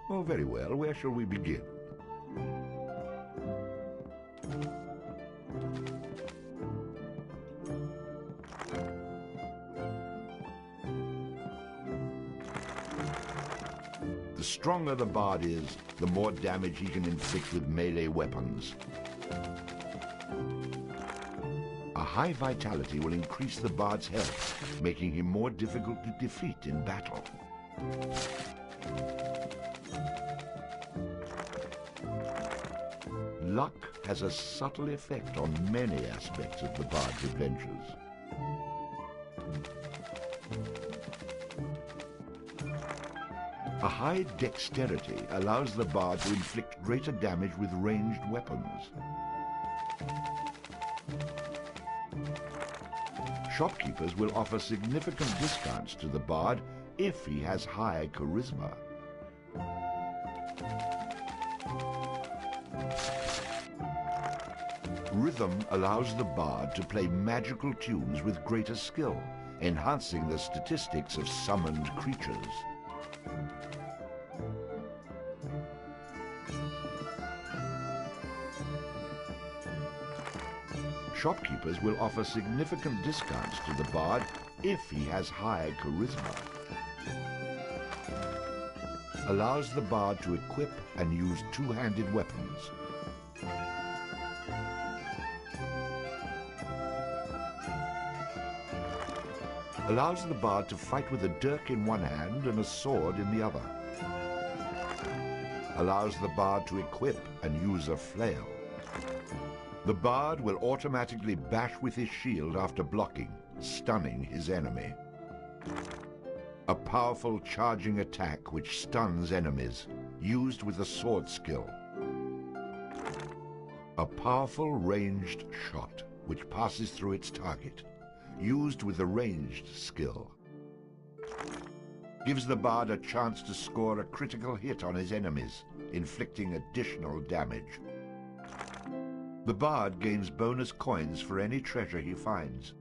Oh, very well. Where shall we begin? The stronger the bard is, the more damage he can inflict with melee weapons. A high vitality will increase the bard's health, making him more difficult to defeat in battle. Luck has a subtle effect on many aspects of the bard's adventures. A high dexterity allows the bard to inflict greater damage with ranged weapons. Shopkeepers will offer significant discounts to the bard if he has high charisma. Rhythm allows the bard to play magical tunes with greater skill, enhancing the statistics of summoned creatures. Shopkeepers will offer significant discounts to the bard if he has high charisma. Allows the bard to equip and use two-handed weapons. Allows the bard to fight with a dirk in one hand and a sword in the other. Allows the bard to equip and use a flail. The bard will automatically bash with his shield after blocking, stunning his enemy. A powerful charging attack which stuns enemies, used with a sword skill. A powerful ranged shot which passes through its target, used with a ranged skill. Gives the bard a chance to score a critical hit on his enemies, inflicting additional damage. The bard gains bonus coins for any treasure he finds.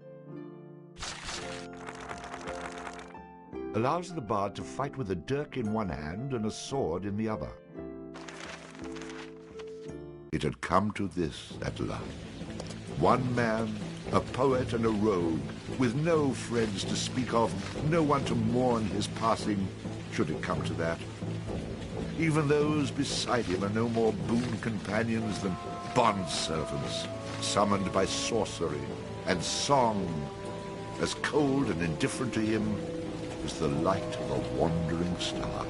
Allows the bard to fight with a dirk in one hand and a sword in the other. It had come to this at last. One man, a poet and a rogue, with no friends to speak of, no one to mourn his passing, should it come to that. Even those beside him are no more boon companions than bond-servants, summoned by sorcery and song, as cold and indifferent to him as the light of a wandering star.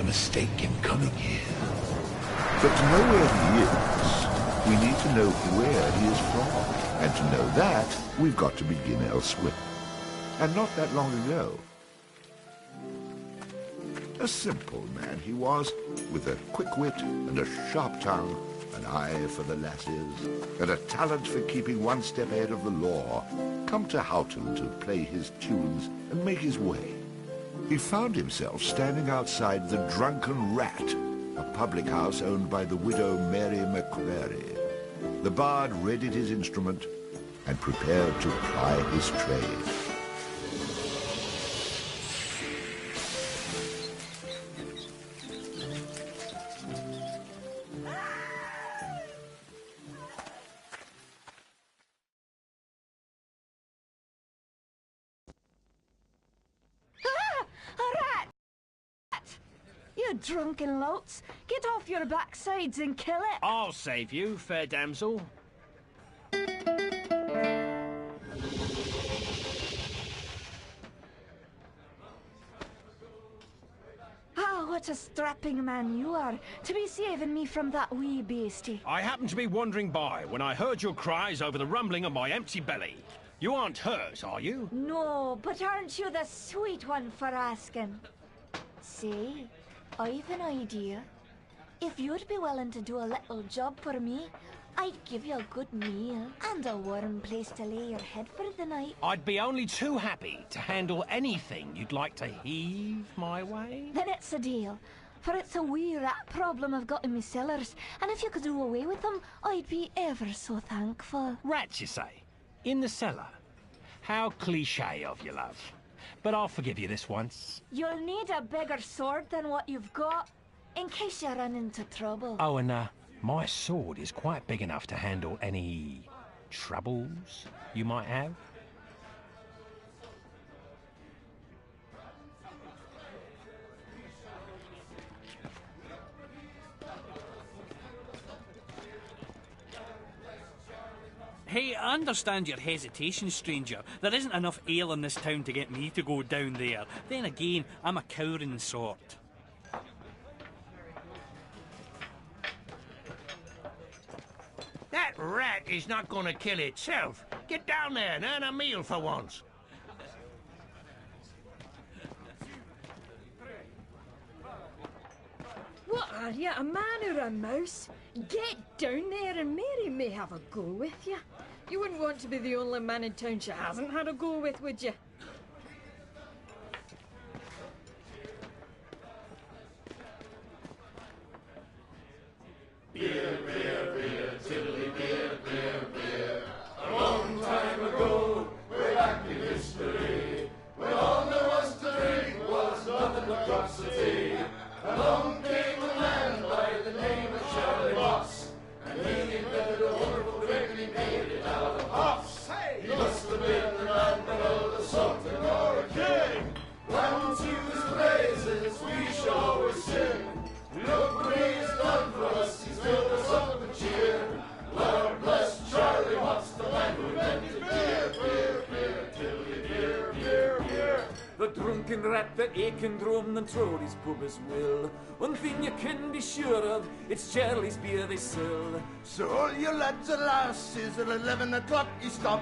Mistake in coming here. But to know where he is, we need to know where he is from. And to know that, we've got to begin elsewhere. And not that long ago. A simple man he was, with a quick wit and a sharp tongue, an eye for the lasses, and a talent for keeping one step ahead of the law, come to Houghton to play his tunes and make his way. He found himself standing outside the Drunken Rat, a public house owned by the widow Mary McCrary. The bard readied his instrument and prepared to ply his trade. You drunken louts! Get off your backsides and kill it! I'll save you, fair damsel. Ah, what a strapping man you are, to be saving me from that wee beastie. I happened to be wandering by when I heard your cries over the rumbling of my empty belly. You aren't hers, are you? No, but aren't you the sweet one for asking? Say, I've an idea. If you'd be willing to do a little job for me, I'd give you a good meal and a warm place to lay your head for the night. I'd be only too happy to handle anything you'd like to heave my way. Then it's a deal. For it's a wee rat problem I've got in me cellars, and if you could do away with them, I'd be ever so thankful. Rats, you say? In the cellar? How cliché of you, love. But I'll forgive you this once. You'll need a bigger sword than what you've got, in case you run into trouble. Oh, and my sword is quite big enough to handle any troubles you might have. Hey, I understand your hesitation, stranger. There isn't enough ale in this town to get me to go down there. Then again, I'm a cowering sort. That rat is not going to kill itself. Get down there and earn a meal for once. What are you, a man or a mouse? Get down there and Mary may have a go with you. You wouldn't want to be the only man in town she hasn't had a go with, would you? Drunken rat that aching drum and Trody's pub as well. One thing you can be sure of, it's Charlie's beer they sell. So all you lads and lasses at 11 o'clock you stop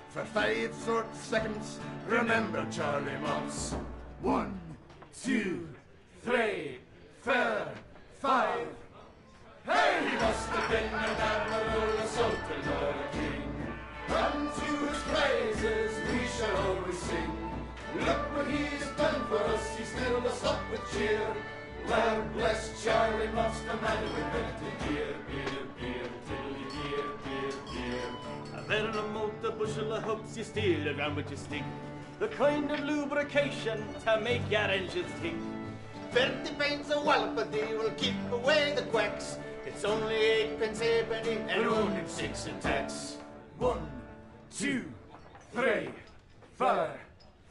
for 5 short seconds. Remember Charlie Moss. 1, 2, 3, 4, 5. Hey, he must have been an admiral, a sultan or a king. Unto his praises we shall always sing. Look what he's done for us, he's filled us up with cheer. Well, bless Charlie Moss, the man who invented beer, beer, beer, tiddly beer, beer, beer. A very remote a bushel of hoops you steal around with your stick. The kind of lubrication to make your engines tick. 30 pence a wallop, but they will keep away the quacks. It's only 8 pence halfpenny and only 6 in tax. 1, 2, 3, 4,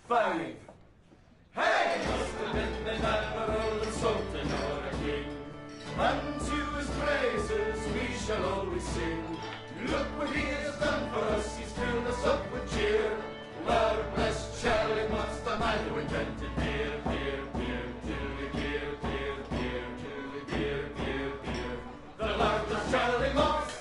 5. Hey! Must have been an admiral, a sultan or a king. Unto his praises we shall always sing. Look what he has done for us, he's filled us up with cheer. Lord bless Charlie Moss, the man who invented beer, beer, beer, tiddly beer, beer, beer, tiddly beer, beer, beer. The Lord bless Charlie Moss.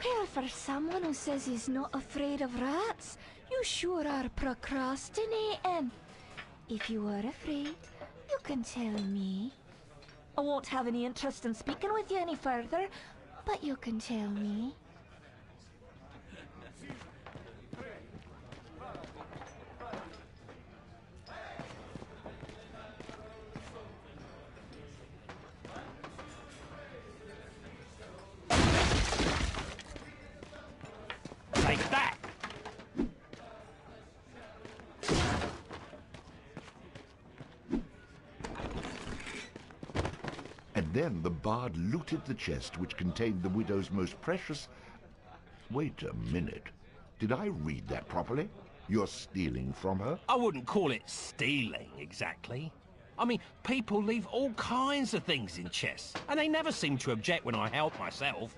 Well, for someone who says he's not afraid of rats, you sure are procrastinating. If you are afraid, you can tell me. I won't have any interest in speaking with you any further, but you can tell me. Take that! And then the bard looted the chest which contained the widow's most precious... Wait a minute. Did I read that properly? You're stealing from her? I wouldn't call it stealing, exactly. I mean, people leave all kinds of things in chests, and they never seem to object when I help myself.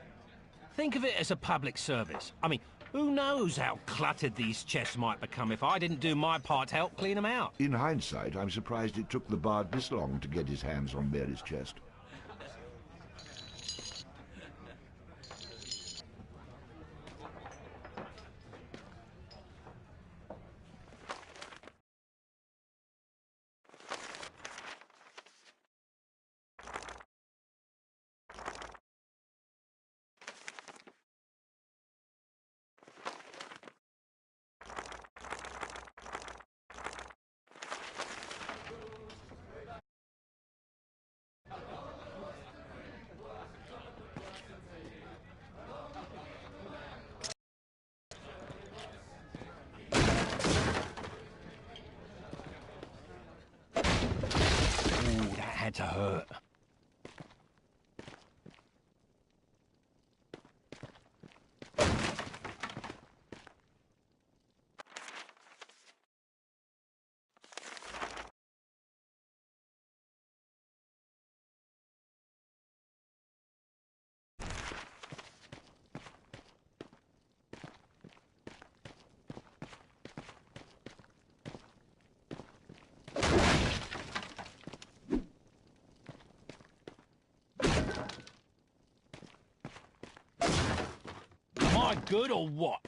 Think of it as a public service. I mean, who knows how cluttered these chests might become if I didn't do my part to help clean them out. In hindsight, I'm surprised it took the bard this long to get his hands on Mary's chest. to hurt. Am I good or what?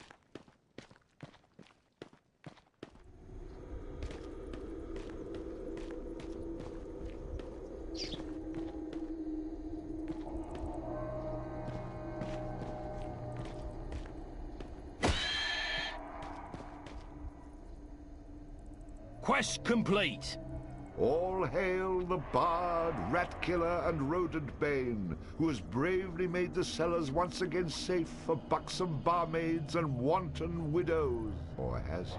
Quest complete. All hail the bard, rat killer, and rodent bane, who has bravely made the cellars once again safe for buxom barmaids and wanton widows. Or has he?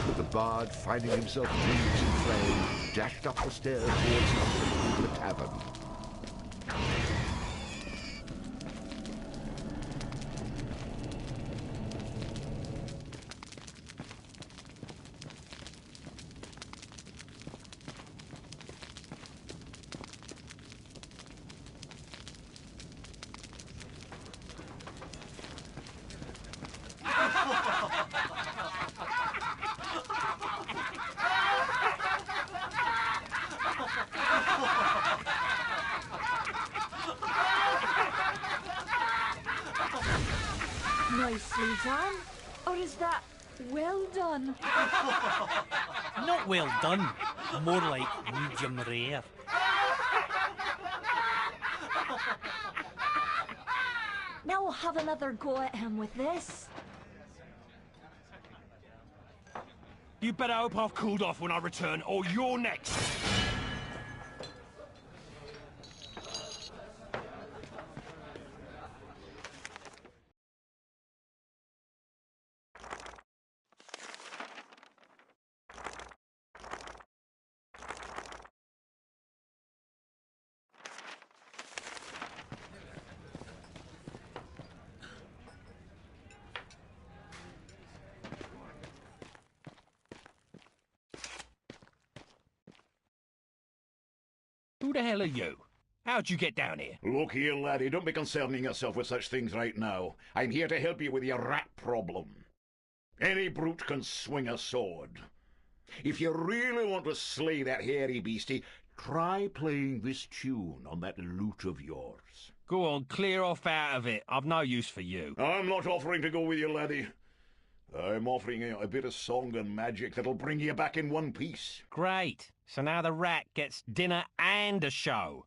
But the bard, finding himself wreathed in flame, dashed up the stairs towards the tavern. Nicely done. Or is that well done? Not well done. More like medium rare. Now we'll have another go at him with this. You better hope I've cooled off when I return, or you're next. Who the hell are you? How'd you get down here? Look here, laddie, don't be concerning yourself with such things right now. I'm here to help you with your rat problem. Any brute can swing a sword. If you really want to slay that hairy beastie, try playing this tune on that lute of yours. Go on, clear off out of it. I've no use for you. I'm not offering to go with you, laddie. I'm offering you a bit of song and magic that'll bring you back in one piece. Great. So now the rat gets dinner and a show.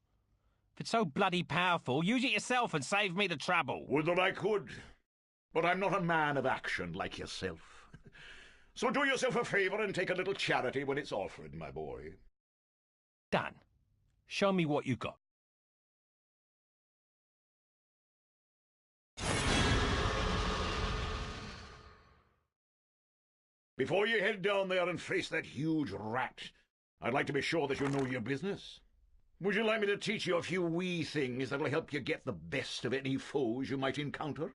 If it's so bloody powerful, use it yourself and save me the trouble. Would that I could. But I'm not a man of action like yourself. So do yourself a favour and take a little charity when it's offered, my boy. Done. Show me what you got. Before you head down there and face that huge rat, I'd like to be sure that you know your business. Would you like me to teach you a few wee things that'll help you get the best of any foes you might encounter?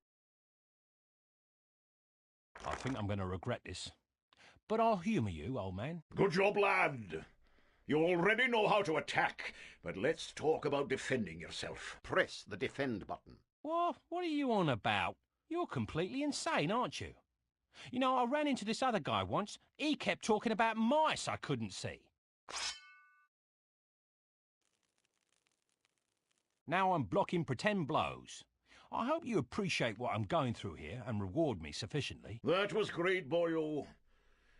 I think I'm going to regret this. But I'll humour you, old man. Good job, lad. You already know how to attack, but let's talk about defending yourself. Press the defend button. What are you on about? You're completely insane, aren't you? You know, I ran into this other guy once. He kept talking about mice I couldn't see. Now I'm blocking pretend blows. I hope you appreciate what I'm going through here and reward me sufficiently. That was great, boyo.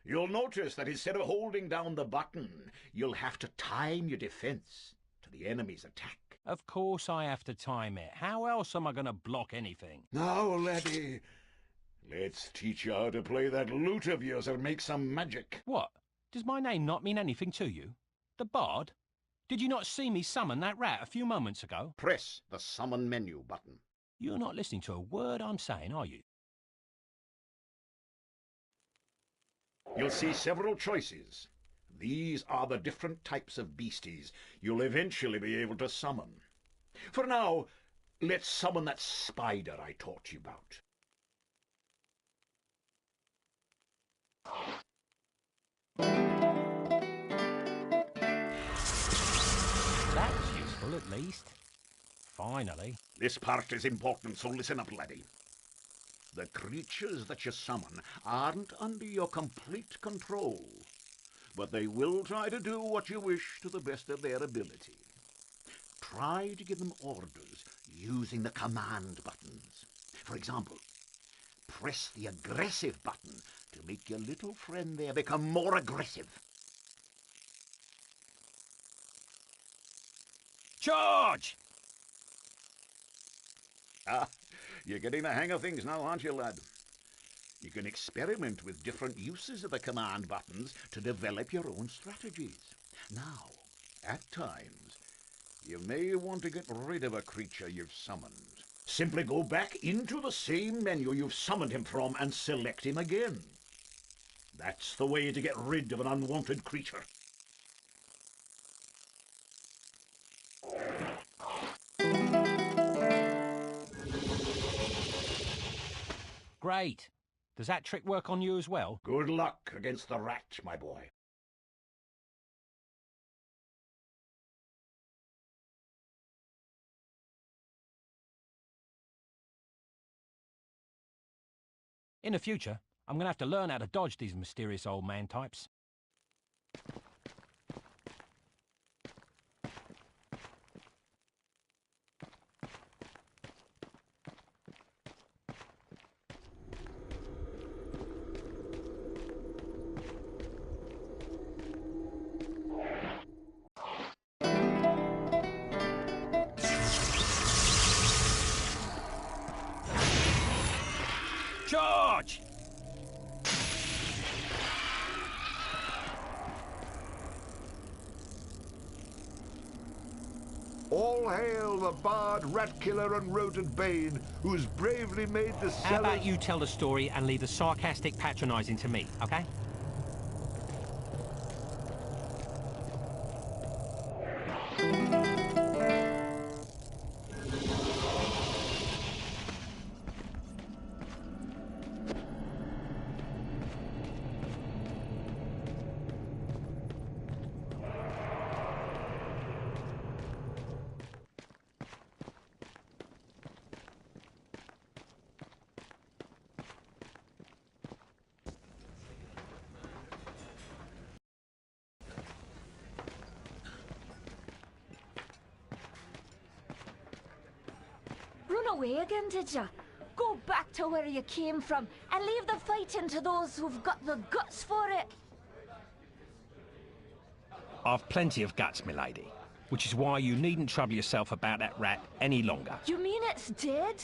You'll notice that instead of holding down the button, you'll have to time your defense to the enemy's attack. Of course I have to time it. How else am I going to block anything? Now, laddie, let's teach you how to play that lute of yours and make some magic. What? Does my name not mean anything to you? The Bard? Did you not see me summon that rat a few moments ago? Press the summon menu button. You're not listening to a word I'm saying, are you? You'll see several choices. These are the different types of beasties you'll eventually be able to summon. For now, let's summon that spider I taught you about. That was useful, at least. Finally. This part is important, so listen up, laddie. The creatures that you summon aren't under your complete control, but they will try to do what you wish to the best of their ability. Try to give them orders using the command buttons. For example, press the aggressive button to make your little friend there become more aggressive. Charge! Ah, you're getting the hang of things now, aren't you, lad? You can experiment with different uses of the command buttons to develop your own strategies. Now, at times, you may want to get rid of a creature you've summoned. Simply go back into the same menu you've summoned him from and select him again. That's the way to get rid of an unwanted creature. Great. Does that trick work on you as well? Good luck against the rat, my boy. In the future, I'm going to have to learn how to dodge these mysterious old man types. Charge! All hail the bard, rat killer, and rodent bane, who's bravely made the How about you tell the story and leave the sarcastic patronising to me, okay? Run away again, did ya? Go back to where you came from and leave the fighting to those who've got the guts for it. I've plenty of guts, milady, which is why you needn't trouble yourself about that rat any longer. You mean it's dead?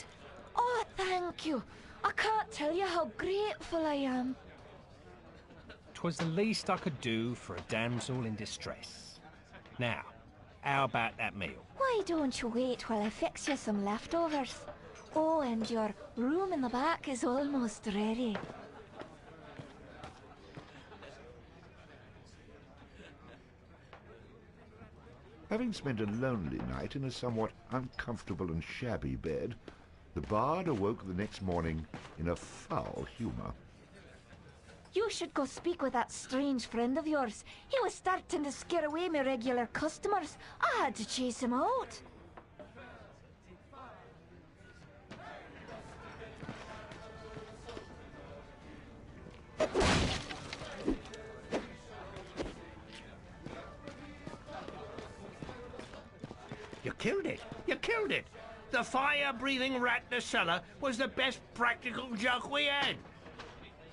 Oh, thank you. I can't tell you how grateful I am. 'Twas the least I could do for a damsel in distress. Now, how about that meal? Why don't you wait while I fix you some leftovers? Oh, and your room in the back is almost ready. Having spent a lonely night in a somewhat uncomfortable and shabby bed, the bard awoke the next morning in a foul humour. You should go speak with that strange friend of yours. He was starting to scare away my regular customers. I had to chase him out. You killed it. You killed it. The fire-breathing rat in the cellar was the best practical joke we had.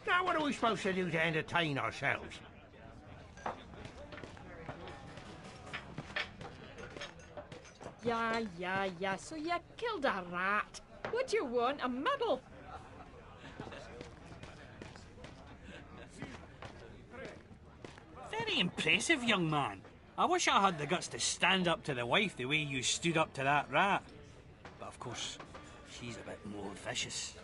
Now what are we supposed to do to entertain ourselves? Yeah, so you killed a rat. What do you want, a medal? Very impressive, young man. I wish I had the guts to stand up to the wife the way you stood up to that rat. But of course, she's a bit more vicious.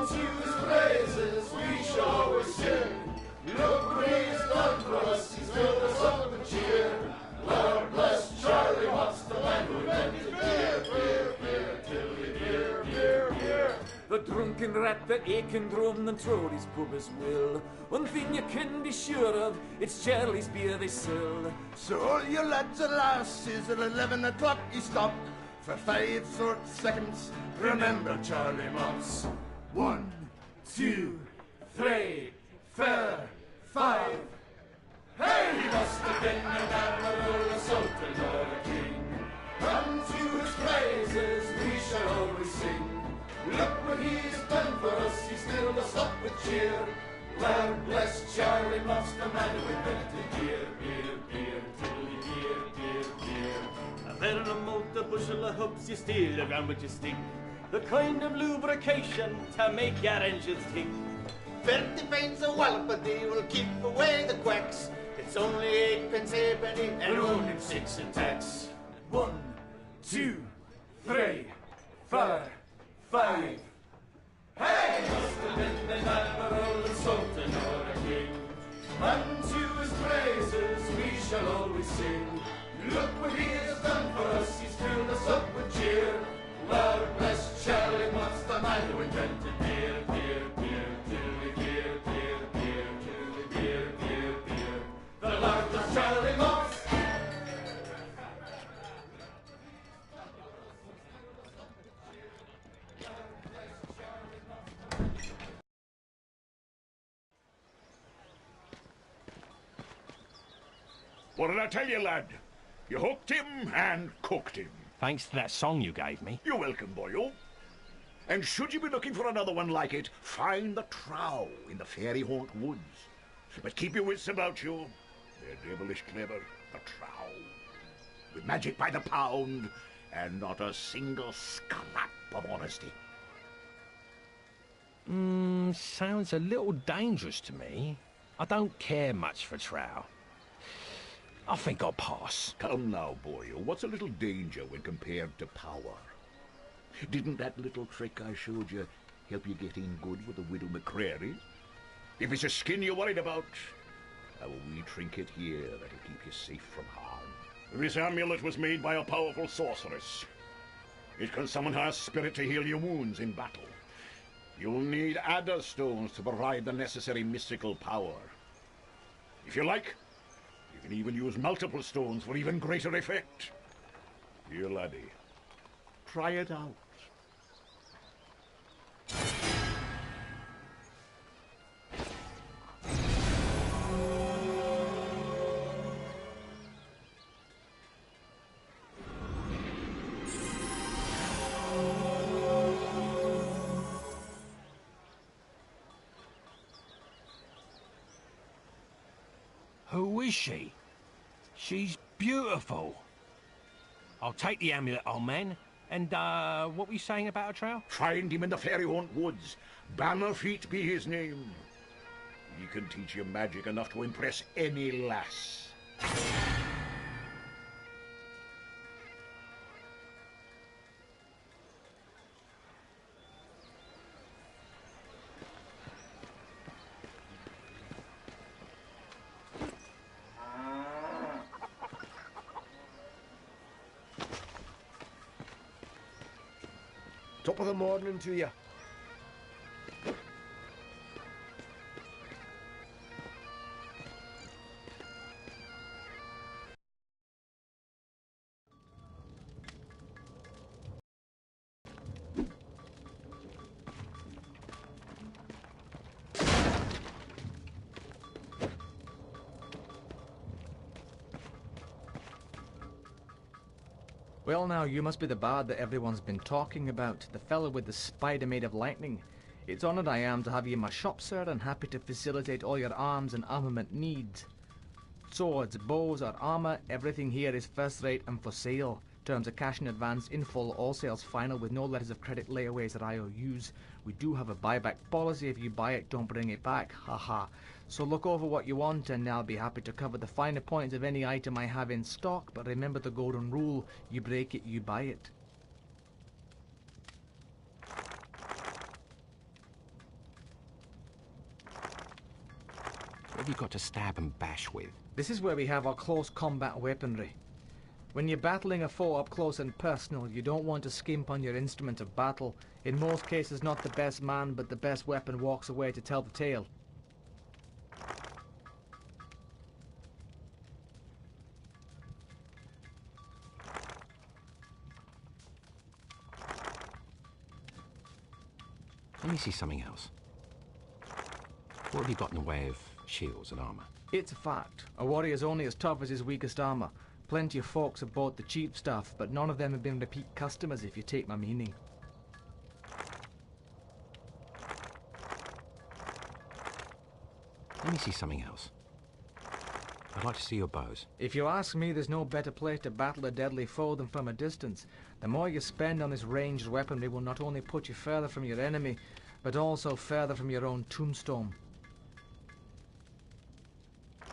to his praises we shall always sing. Look what he's done for us, he's filled us up with cheer. Lord bless Charlie Watts, the man who invented beer, beer, beer, tilly, beer, beer, beer. The drunken rat that Aiken drummed and throwed his pub as will. One thing you can be sure of, it's Charlie's beer they sell. So all you lads and lasses at 11 o'clock you stop for 5 short seconds. Remember Charlie Watts. 1, 2, 3, 4, 5. Hey, he must have been an admiral, a sultan, or a king. Unto his praises we shall always sing. Look what he's done for us, he's filled us up with cheer. Lord bless Charlie Watts, the man who invented beer, beer, beer, tilly, beer, beer, beer. A fair amount, a bushel of hoops, you steal around with your stick. The kind of lubrication to make your engines tick. 30 pence a wallop a day will keep away the quacks. It's only 8 pence halfpenny and only 6 in tax. 1, 2, 3, 4, 5. Hey! Must have been an admiral, a sultan, or a king. Unto his praises we shall always sing. Look what he has done for us, he's filled us up with cheer. Lord bless Charlie Watts, the man who invented beer, beer, beer, tilly, beer, beer, beer, tilly, beer, beer, beer. The Lord bless Charlie Watts. What did I tell you, lad? You hooked him and cooked him. Thanks to that song you gave me. You're welcome, boyo. And should you be looking for another one like it, find the trow in the fairy haunt woods. But keep your wits about you. They're devilish clever, the trow. With magic by the pound, and not a single scrap of honesty. Sounds a little dangerous to me. I don't care much for trow. I think I'll pass. Come now, boyo. What's a little danger when compared to power? Didn't that little trick I showed you help you get in good with the Widow McCrary? If it's a skin you're worried about, have a wee trinket here that'll keep you safe from harm. This amulet was made by a powerful sorceress. It can summon her spirit to heal your wounds in battle. You'll need adder stones to provide the necessary mystical power. If you like, you can even use multiple stones for even greater effect. Here, laddie, try it out. Who is she? She's beautiful. I'll take the amulet, old man. And, what were you saying about a trow? Find him in the fairy haunt woods. Bannerfeet be his name. He can teach you magic enough to impress any lass. Top of the morning to you. Well now, you must be the bard that everyone's been talking about, the fellow with the spider made of lightning. It's honoured I am to have you in my shop, sir, and happy to facilitate all your arms and armament needs. Swords, bows or armour, everything here is first rate and for sale. Terms of cash in advance, in full, all sales final with no letters of credit, layaways or IOUs. We do have a buyback policy. If you buy it, don't bring it back. Haha. So look over what you want and I'll be happy to cover the finer points of any item I have in stock. But remember the golden rule, you break it, you buy it. have you got to stab and bash with? This is where we have our close combat weaponry. When you're battling a foe up close and personal, you don't want to skimp on your instrument of battle. In most cases, not the best man, but the best weapon walks away to tell the tale. Let me see something else. What have you got in the way of shields and armour? It's a fact. A warrior's only as tough as his weakest armour. Plenty of folks have bought the cheap stuff, but none of them have been repeat customers, if you take my meaning. Let me see something else. I'd like to see your bows. If you ask me, there's no better place to battle a deadly foe than from a distance. The more you spend on this ranged weaponry will not only put you further from your enemy, but also further from your own tombstone.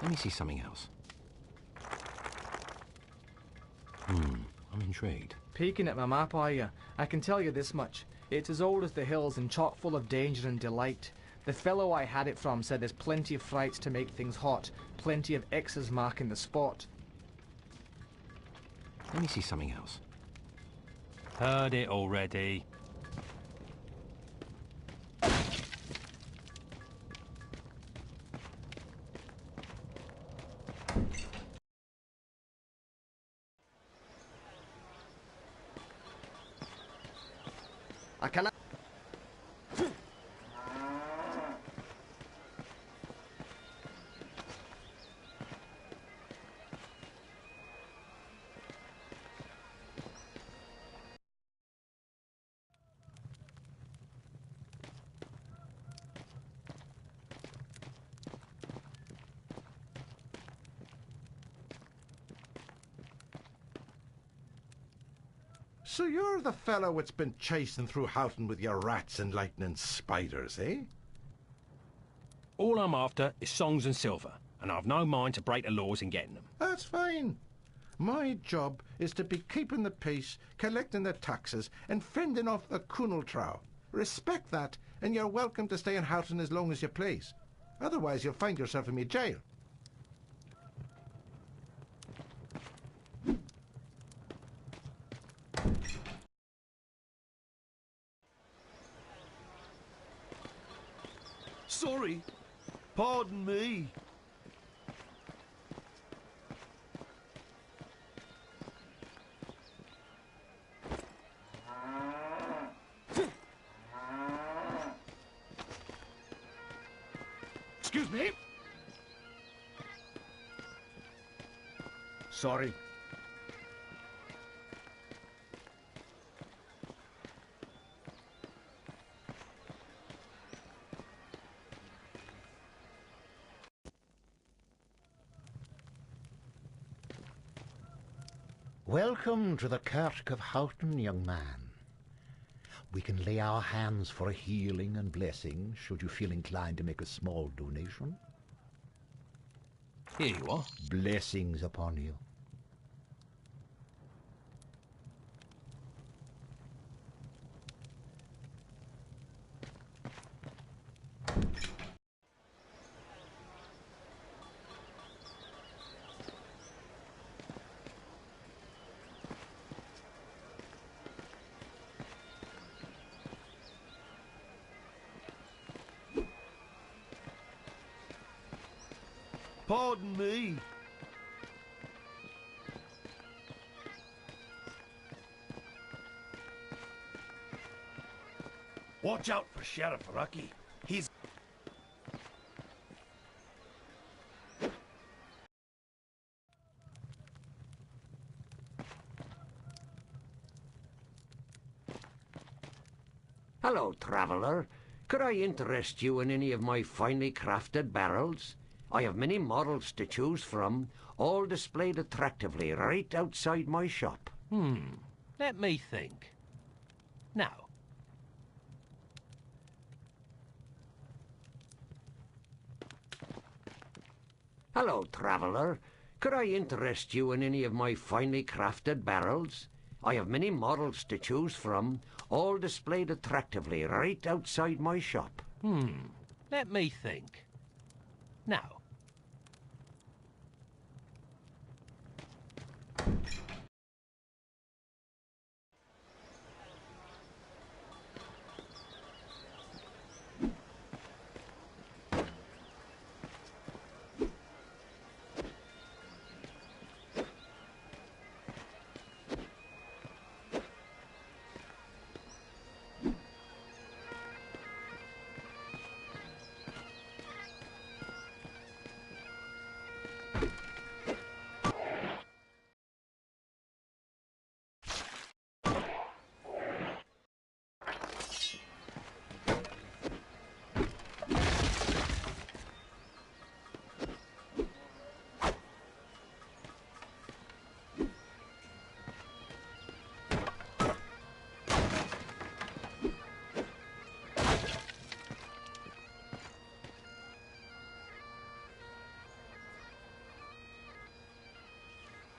Let me see something else. I'm intrigued. Peeking at my map, are you? I can tell you this much. It's as old as the hills and chock full of danger and delight. The fellow I had it from said there's plenty of frights to make things hot, plenty of X's marking the spot. Let me see something else. Heard it already. I cannot... So you're the fellow that's been chasing through Houghton with your rats and lightning spiders, eh? All I'm after is songs and silver, and I've no mind to break the laws in getting them. That's fine. My job is to be keeping the peace, collecting the taxes, and fending off the Kunaltrow. Respect that, and you're welcome to stay in Houghton as long as you please. Otherwise, you'll find yourself in me jail. Sorry. Pardon me. Excuse me? Sorry. Welcome to the Kirk of Houghton, young man. We can lay our hands for healing and blessing, should you feel inclined to make a small donation. Here you are. Blessings upon you. Pardon me. Watch out for Sheriff Rucky. He's... Hello, traveller. Could I interest you in any of my finely crafted barrels? I have many models to choose from, all displayed attractively right outside my shop. Let me think. Now. Hello, traveller. Could I interest you in any of my finely crafted barrels? I have many models to choose from, all displayed attractively right outside my shop. Let me think. Now.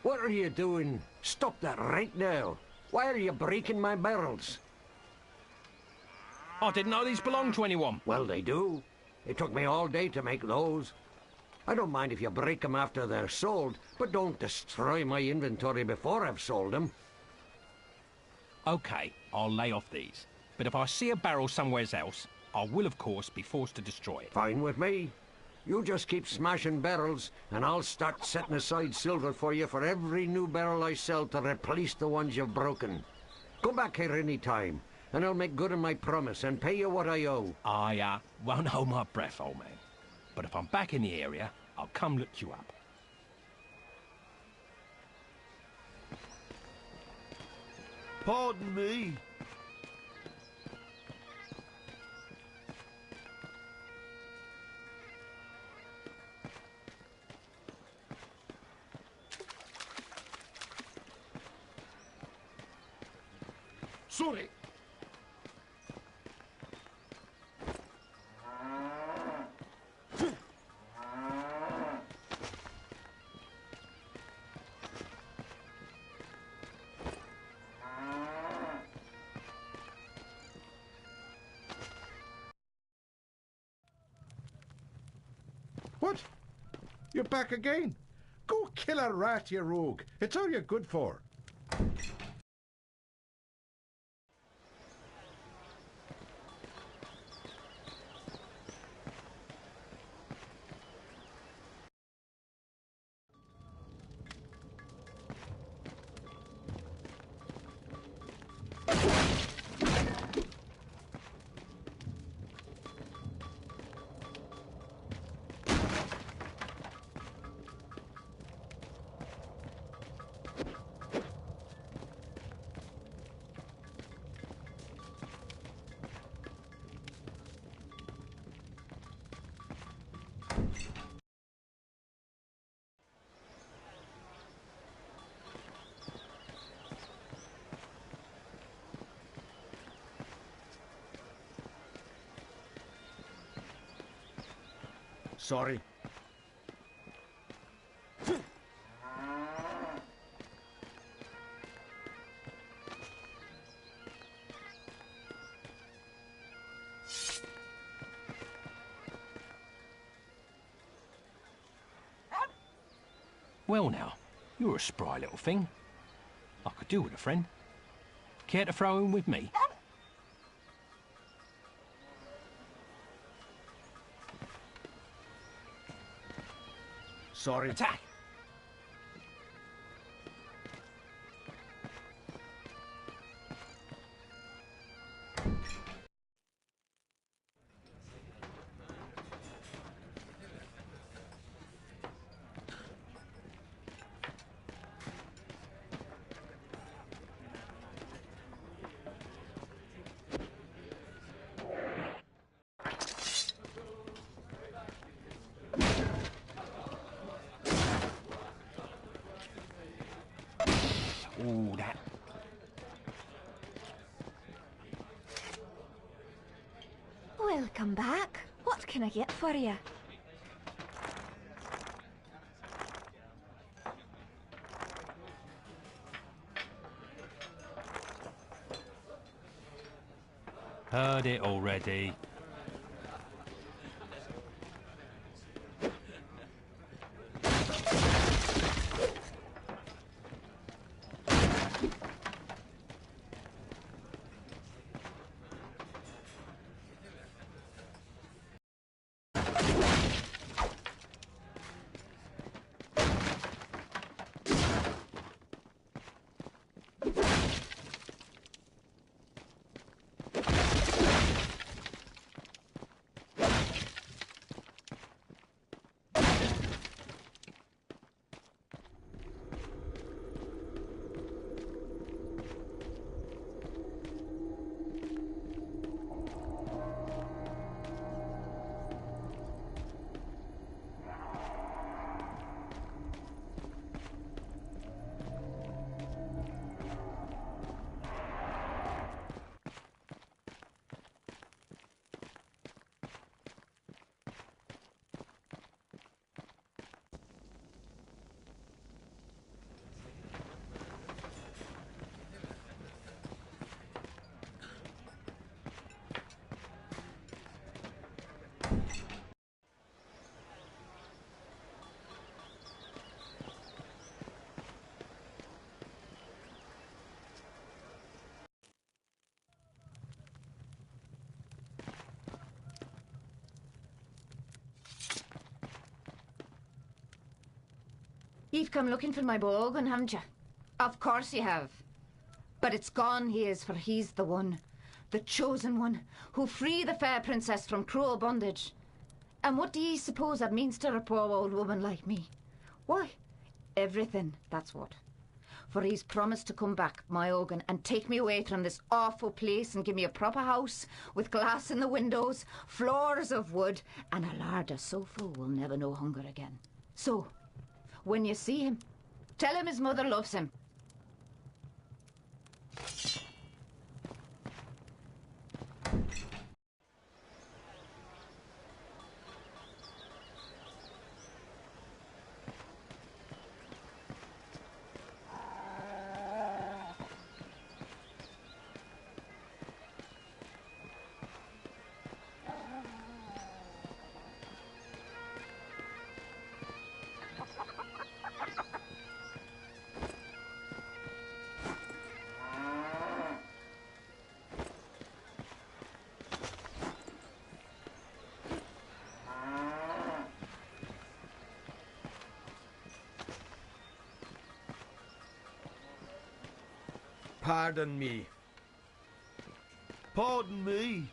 What are you doing? Stop that right now. Why are you breaking my barrels? I didn't know these belonged to anyone. Well, they do. It took me all day to make those. I don't mind if you break them after they're sold, but don't destroy my inventory before I've sold them. Okay, I'll lay off these. But if I see a barrel somewhere else, I will, of course, be forced to destroy it. Fine with me. You just keep smashing barrels, and I'll start setting aside silver for you for every new barrel I sell to replace the ones you've broken. Go back here any time, and I'll make good on my promise and pay you what I owe. I won't hold my breath, old man. But if I'm back in the area, I'll come look you up. Pardon me. Sorry. What? You're back again? Go kill a rat, you rogue. It's all you're good for. Sorry. Well now, you're a spry little thing. I could do with a friend. Care to throw in with me? Sorry. Attack! Ooh, that. Welcome back. What can I get for you? Heard it already. You've come looking for my Bogan, haven't you? Of course you have. But it's gone he is, for he's the one, the chosen one, who free the fair princess from cruel bondage. And what do ye suppose that means to a poor old woman like me? Why, everything, that's what. For he's promised to come back, my Ogan, and take me away from this awful place and give me a proper house with glass in the windows, floors of wood, and a larder so full we'll never know hunger again. So, when you see him, tell him his mother loves him. Pardon me. Pardon me.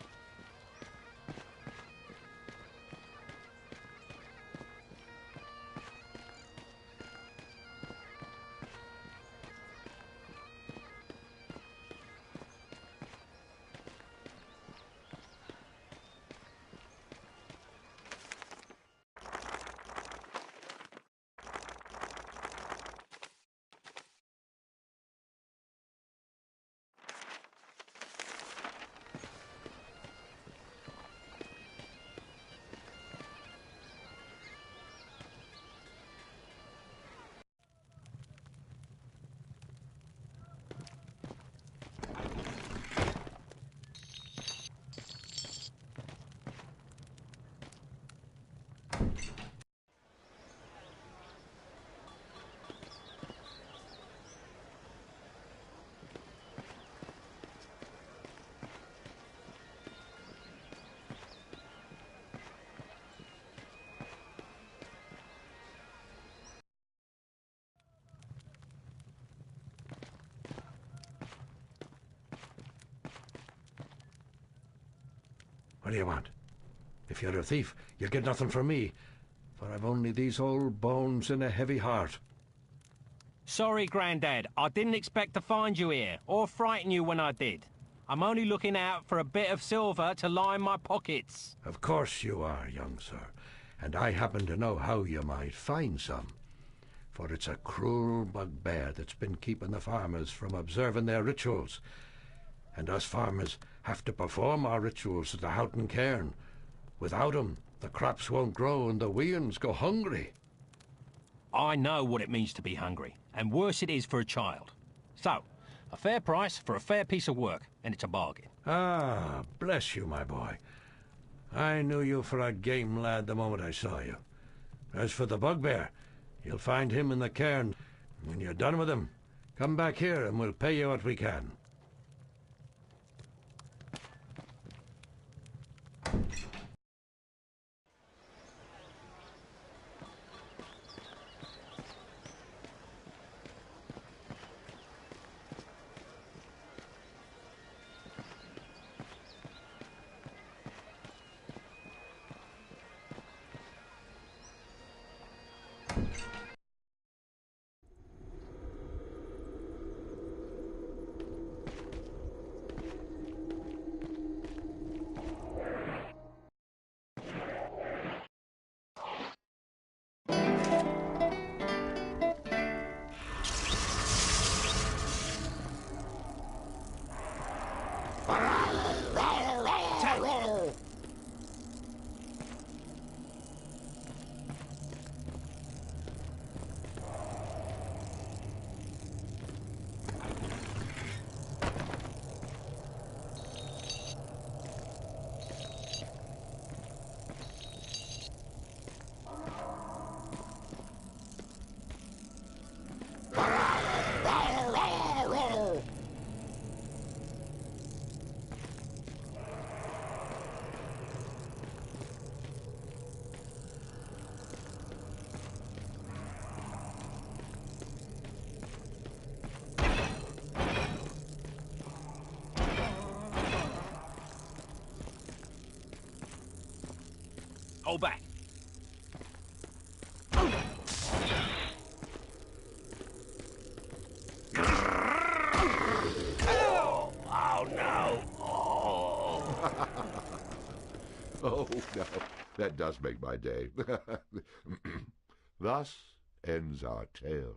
What do you want? If you're a thief, you'll get nothing from me, for I've only these old bones and a heavy heart. Sorry, Grandad. I didn't expect to find you here, or frighten you when I did. I'm only looking out for a bit of silver to line my pockets. Of course you are, young sir, and I happen to know how you might find some. For it's a cruel bugbear that's been keeping the farmers from observing their rituals. And us farmers have to perform our rituals at the Houghton cairn. Without 'em, the crops won't grow and the weans go hungry. I know what it means to be hungry, and worse it is for a child. So, a fair price for a fair piece of work, and it's a bargain. Ah, bless you, my boy. I knew you for a game lad the moment I saw you. As for the bugbear, you'll find him in the cairn. When you're done with him, come back here and we'll pay you what we can. Hold back. Oh, no. Oh, no. That does make my day. Thus ends our tale.